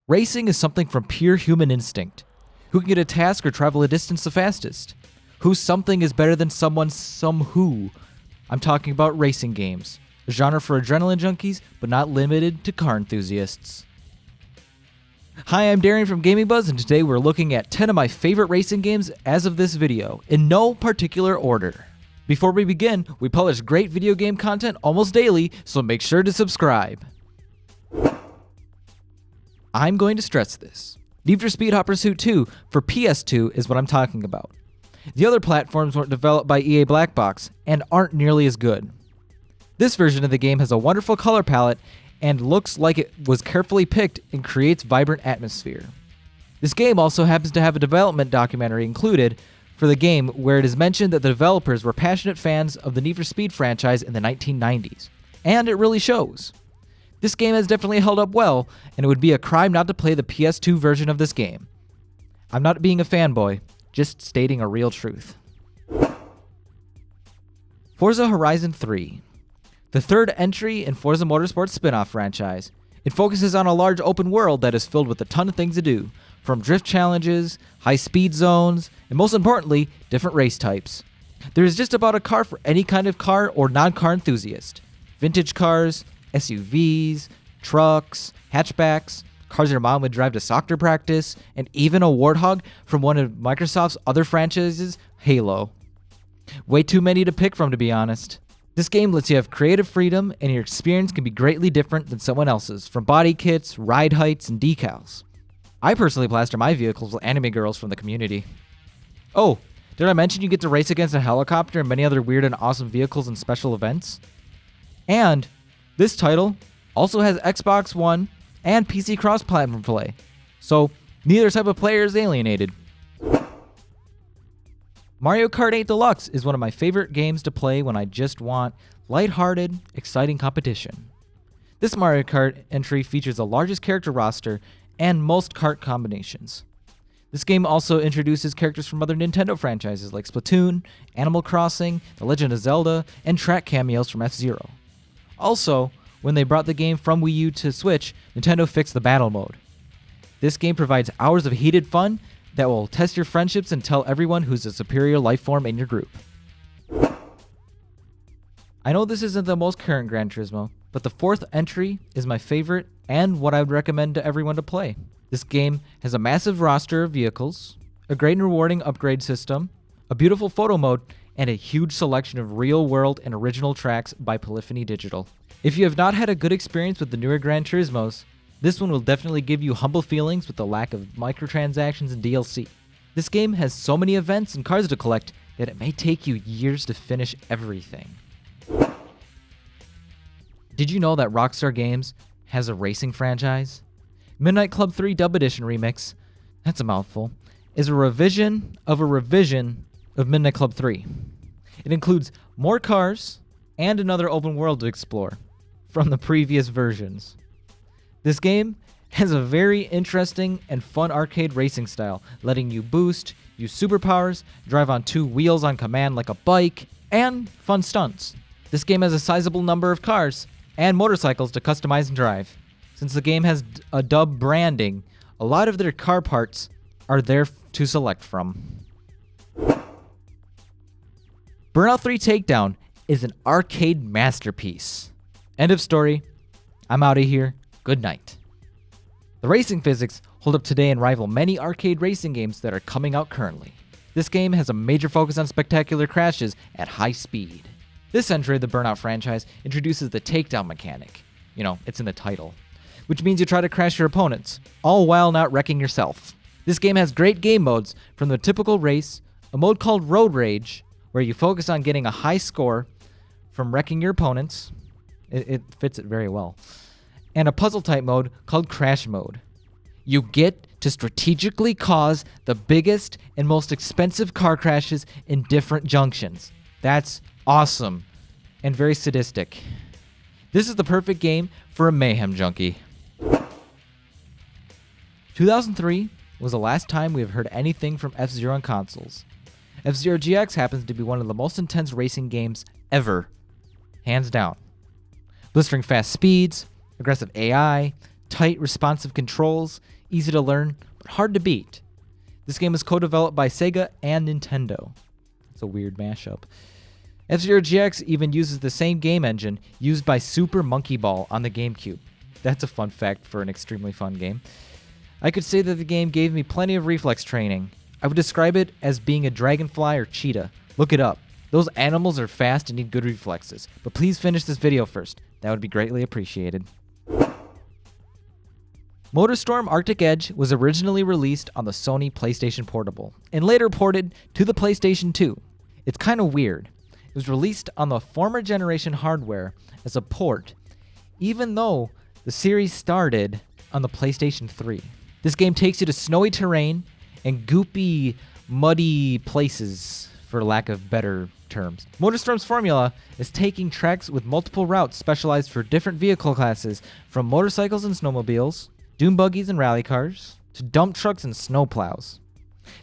Racing is something from pure human instinct. Who can get a task or travel a distance the fastest? Whose something is better than some who? I'm talking about racing games, a genre for adrenaline junkies, but not limited to car enthusiasts. Hi, I'm Darien from Gaming Buzz, and today we're looking at 10 of my favorite racing games as of this video, in no particular order. Before we begin, we publish great video game content almost daily, so make sure to subscribe. I'm going to stress this. Need for Speed Hot Pursuit 2 for PS2 is what I'm talking about. The other platforms weren't developed by EA Black Box and aren't nearly as good. This version of the game has a wonderful color palette and looks like it was carefully picked and creates vibrant atmosphere. This game also happens to have a development documentary included for the game where it is mentioned that the developers were passionate fans of the Need for Speed franchise in the 1990s. And it really shows. This game has definitely held up well, and it would be a crime not to play the PS2 version of this game. I'm not being a fanboy, just stating a real truth. Forza Horizon 3. The third entry in Forza Motorsport's spin-off franchise. It focuses on a large open world that is filled with a ton of things to do, from drift challenges, high-speed zones, and most importantly, different race types. There is just about a car for any kind of car or non-car enthusiast. Vintage cars, SUVs, trucks, hatchbacks, cars your mom would drive to soccer practice, and even a Warthog from one of Microsoft's other franchises, Halo. Way too many to pick from, to be honest. This game lets you have creative freedom, and your experience can be greatly different than someone else's, from body kits, ride heights, and decals. I personally plaster my vehicles with anime girls from the community. Oh, did I mention you get to race against a helicopter and many other weird and awesome vehicles and special events? And this title also has Xbox One and PC cross-platform play, so neither type of player is alienated. Mario Kart 8 Deluxe is one of my favorite games to play when I just want lighthearted, exciting competition. This Mario Kart entry features the largest character roster and most kart combinations. This game also introduces characters from other Nintendo franchises like Splatoon, Animal Crossing, The Legend of Zelda, and track cameos from F-Zero. Also, when they brought the game from Wii U to Switch, Nintendo fixed the battle mode. This game provides hours of heated fun that will test your friendships and tell everyone who's a superior life form in your group. I know this isn't the most current Gran Turismo, but the fourth entry is my favorite and what I would recommend to everyone to play. This game has a massive roster of vehicles, a great and rewarding upgrade system, a beautiful photo mode, and a huge selection of real-world and original tracks by Polyphony Digital. If you have not had a good experience with the newer Gran Turismos, this one will definitely give you humble feelings with the lack of microtransactions and DLC. This game has so many events and cars to collect that it may take you years to finish everything. Did you know that Rockstar Games has a racing franchise? Midnight Club 3 Dub Edition Remix, that's a mouthful, is a revision of Midnight Club 3. It includes more cars and another open world to explore from the previous versions. This game has a very interesting and fun arcade racing style, letting you boost, use superpowers, drive on two wheels on command like a bike, and fun stunts. This game has a sizable number of cars and motorcycles to customize and drive. Since the game has a dub branding, a lot of their car parts are there to select from. Burnout 3 Takedown is an arcade masterpiece. End of story. I'm out of here. Good night. The racing physics hold up today and rival many arcade racing games that are coming out currently. This game has a major focus on spectacular crashes at high speed. This entry of the Burnout franchise introduces the takedown mechanic. You know, it's in the title. Which means you try to crash your opponents, all while not wrecking yourself. This game has great game modes, from the typical race, a mode called Road Rage, where you focus on getting a high score from wrecking your opponents. It fits it very well. And a puzzle type mode called Crash Mode. You get to strategically cause the biggest and most expensive car crashes in different junctions. That's awesome and very sadistic. This is the perfect game for a mayhem junkie. 2003 was the last time we have heard anything from F-Zero on consoles. F-Zero GX happens to be one of the most intense racing games ever. Hands down. Blistering fast speeds, aggressive AI, tight responsive controls, easy to learn, but hard to beat. This game is co-developed by Sega and Nintendo. It's a weird mashup. F-Zero GX even uses the same game engine used by Super Monkey Ball on the GameCube. That's a fun fact for an extremely fun game. I could say that the game gave me plenty of reflex training. I would describe it as being a dragonfly or cheetah. Look it up. Those animals are fast and need good reflexes. But please finish this video first. That would be greatly appreciated. MotorStorm Arctic Edge was originally released on the Sony PlayStation Portable and later ported to the PlayStation 2. It's kind of weird. It was released on the former generation hardware as a port, even though the series started on the PlayStation 3. This game takes you to snowy terrain and goopy, muddy places, for lack of better terms. MotorStorm's formula is taking tracks with multiple routes specialized for different vehicle classes, from motorcycles and snowmobiles, dune buggies and rally cars, to dump trucks and snowplows.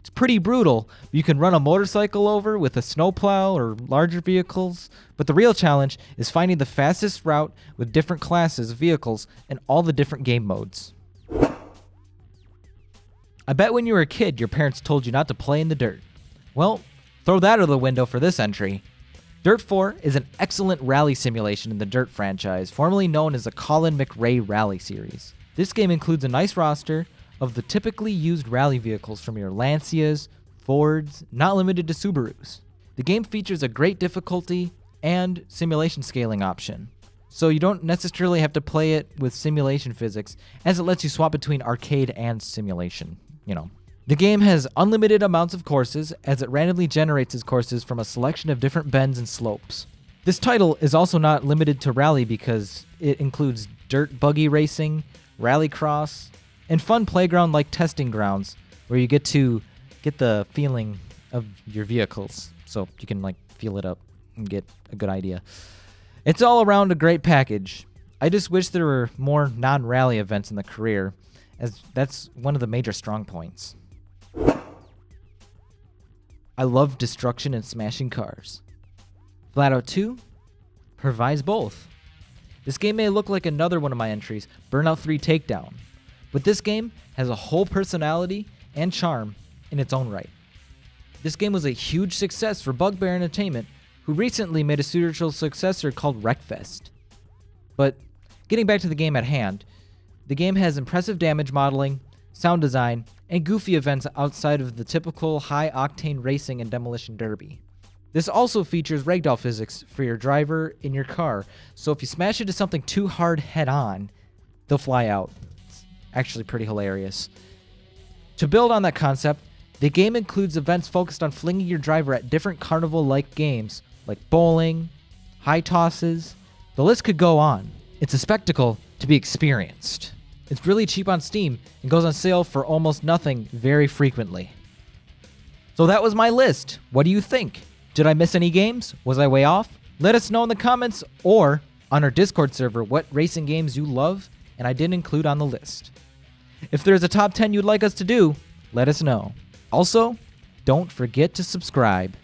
It's pretty brutal. You can run a motorcycle over with a snowplow or larger vehicles, but the real challenge is finding the fastest route with different classes of vehicles and all the different game modes. I bet when you were a kid, your parents told you not to play in the dirt. Well, throw that out of the window for this entry. Dirt 4 is an excellent rally simulation in the Dirt franchise, formerly known as the Colin McRae Rally Series. This game includes a nice roster of the typically used rally vehicles from your Lancias, Fords, not limited to Subarus. The game features a great difficulty and simulation scaling option, so you don't necessarily have to play it with simulation physics, as it lets you swap between arcade and simulation, The game has unlimited amounts of courses, as it randomly generates its courses from a selection of different bends and slopes. This title is also not limited to rally because it includes dirt buggy racing, rallycross, and fun playground-like testing grounds where you get to get the feeling of your vehicles, so you can feel it up and get a good idea. It's all around a great package. I just wish there were more non-rally events in the career, as that's one of the major strong points. I love destruction and smashing cars. Flatout 2 provides both. This game may look like another one of my entries, Burnout 3 Takedown, but this game has a whole personality and charm in its own right. This game was a huge success for Bugbear Entertainment, who recently made a spiritual successor called Wreckfest. But getting back to the game at hand, the game has impressive damage modeling, sound design, and goofy events outside of the typical high-octane racing and demolition derby. This also features ragdoll physics for your driver in your car, so if you smash into something too hard head-on, they'll fly out. It's actually pretty hilarious. To build on that concept, the game includes events focused on flinging your driver at different carnival-like games, like bowling, high tosses. The list could go on. It's a spectacle to be experienced. It's really cheap on Steam and goes on sale for almost nothing very frequently. So that was my list. What do you think? Did I miss any games? Was I way off? Let us know in the comments or on our Discord server what racing games you love and I didn't include on the list. If there's a top 10 you'd like us to do, let us know. Also, don't forget to subscribe.